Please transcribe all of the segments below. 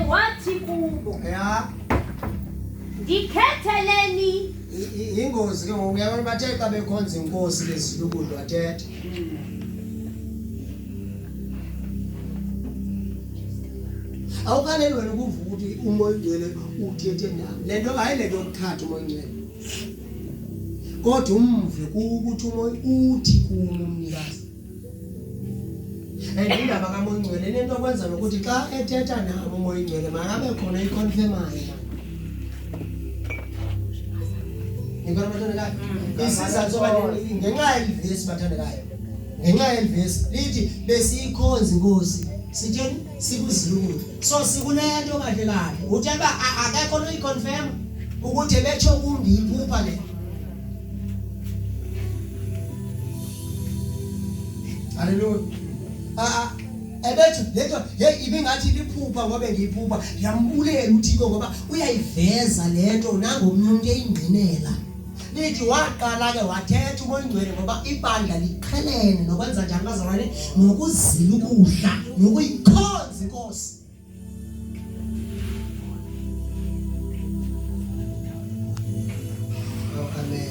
wathi kubo, ya ndikhetheleni. Ingozi ke ngoku uyabona bathe xa bekhonza inkosi lezilukudlu wathetha. Awukhaleli wena ukuvuka ukuthi umoya ongcwele uthethe nami. Le nto hayi le nto yokuthatha umoya ongcwele. Kodwa umve ukuthi umoya uthi kumnikazi. Indaba kamoya ongcwele lento okwenza nokuthi xa ethetha nami umoya ongcwele makabe khona iconfirmayo. Ngikho bathandekayo. Isizathu soba ngenxa yelivesi bathandekayo. Ngenxa yelivesi lithi besiyikhonza inkosi. Sitheni sikuzilukulu. So sikunento kahle kahle. Uthemba akekho no iconfirm ukuthi betsho kumbi iphupha le. Haleluya. Ebethu letho hey ibingathi liphupha ngoba ngiyiphupha. Ngiyambulela uThixo ngoba uyayiveza lento nangomuntu eyingcinela. Lithi waqala ke wathetha umoya ongcwele ngoba ibandla liqhelene nokwenza njani bazalwane nokuzila ukudla nokuyikhonza inkosi. Amen.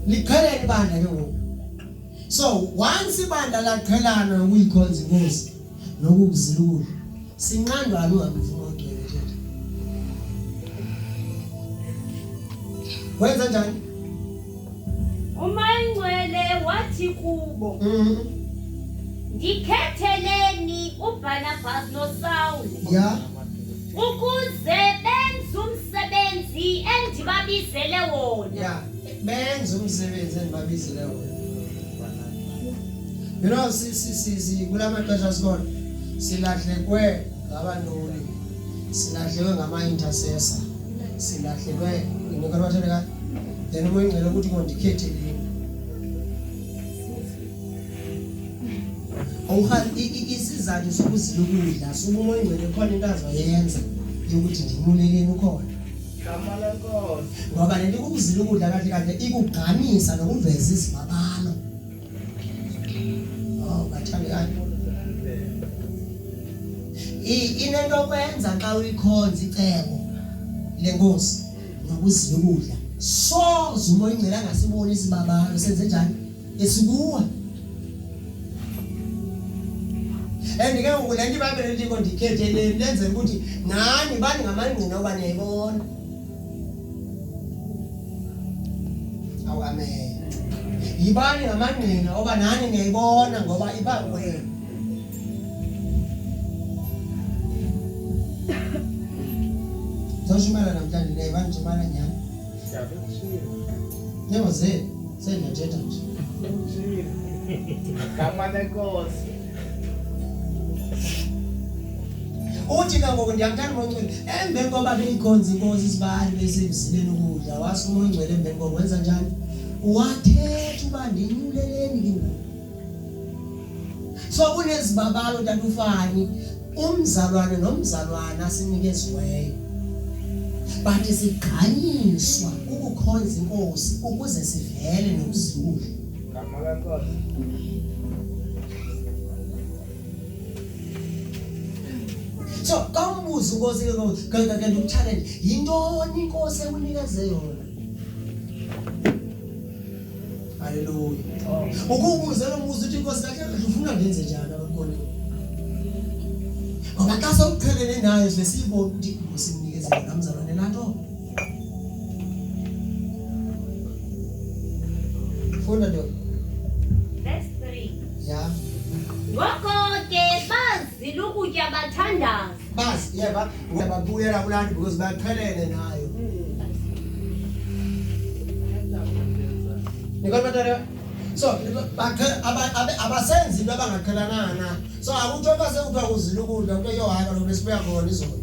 Liqhelene ibandla ke ngoku. So once ibandla laqhelana nokuyikhonza inkosi nokuzila ukudla sinqandwa uhambe wenza njani? Umoya ongcwele wathi kubo, ndikhetheleni uBarnabas noSawuli. Ya. Ukuze benze umsebenzi endibabizele wona. Ya. Benze umsebenzi endibabizele wona. You know si kulamaxesha sikona silahlekwe ngabantuli. Silahlekwe ngama-intercessor. Silahlekwe ngikho bathandeka. Then umoya ongcwele ukuthi ngondikhetheleni. Isizathu sokuzila ukudla suba umoya ongcwele khona into azoyenza yokuthi ndimuleleni ukhona. Ngoba lento ukuzila ukudla kahle kahle ikugqamisa nokuveza izibabalo. Bathandekayo. Inento okwenza xa uyikhonza icebo lenkosi nokuzila ukudla. Soze umoya ongcwele angasiboni isibabalo senze njani? Esikuwa. Ndike ngoku le nto iBhayibhile lithi ndikhetheleni lenze ukuthi nani bani ngamangqina oba niyayibona. Awu amen. Yibani ngamangqina oba nani niyayibona ngoba iba wena. Zoshimala namhlanje neva njimala nyani. Yebo sendiyathetha nje. Kama nenkosi. Uthi ngoku ndiyamthanda umoya ongcwele emveni koba beyikhonza inkosi isibali besemzileni ukudla wasuka umoya ongcwele emveni koba wenza njani? Wathetha uba ndinyuleleni ke ngoku. So kunezibabalo tatufani umzalwane nomzalwane asinikeziweyo. Bathi sigqanyiswa ukukhonza inkosi ukuze sivele nokuzula. Kama nenkosi. So kambuza inkosi kanti ukuchallenge yintoni inkosi ekunikeze yona? Haleluya. Ukubuza lo mbuzo uthi inkosi kahle kahle ufuna ngenze njani abakhona? Ngoba xa sewuqhelene nayo sesiyibona ukuthi inkosi ikunikeze yona mzalwane lanto. Funda nto. Verse 3. Ya. Ngoko ke bazila ukutya bathandaza. Basi yeba ngiyababuyela kulandi because baqhelene nayo. Nikolbatara. So abasenzi into abangaqhelananga na. So akutho basekuthwa kuzila ukudla into yohaka lo besibuya khona izolo.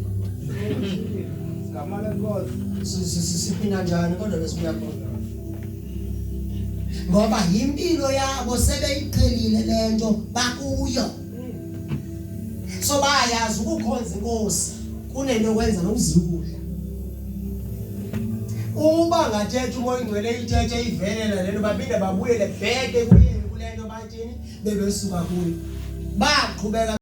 Kama nenkosi. Siphina njani kodwa besibuya khona. Ngoba impilo yabo sebeyiqhelile lento bakuyo. So bayazi ukukhonza inkosi kunento okwenza nokuzila ukudla. Uba ngathetha umoya ongcwele ithethe ivelela lento baphinde babuyele bheke kuyini kulento bathini bebesuka kuyo baqhubeka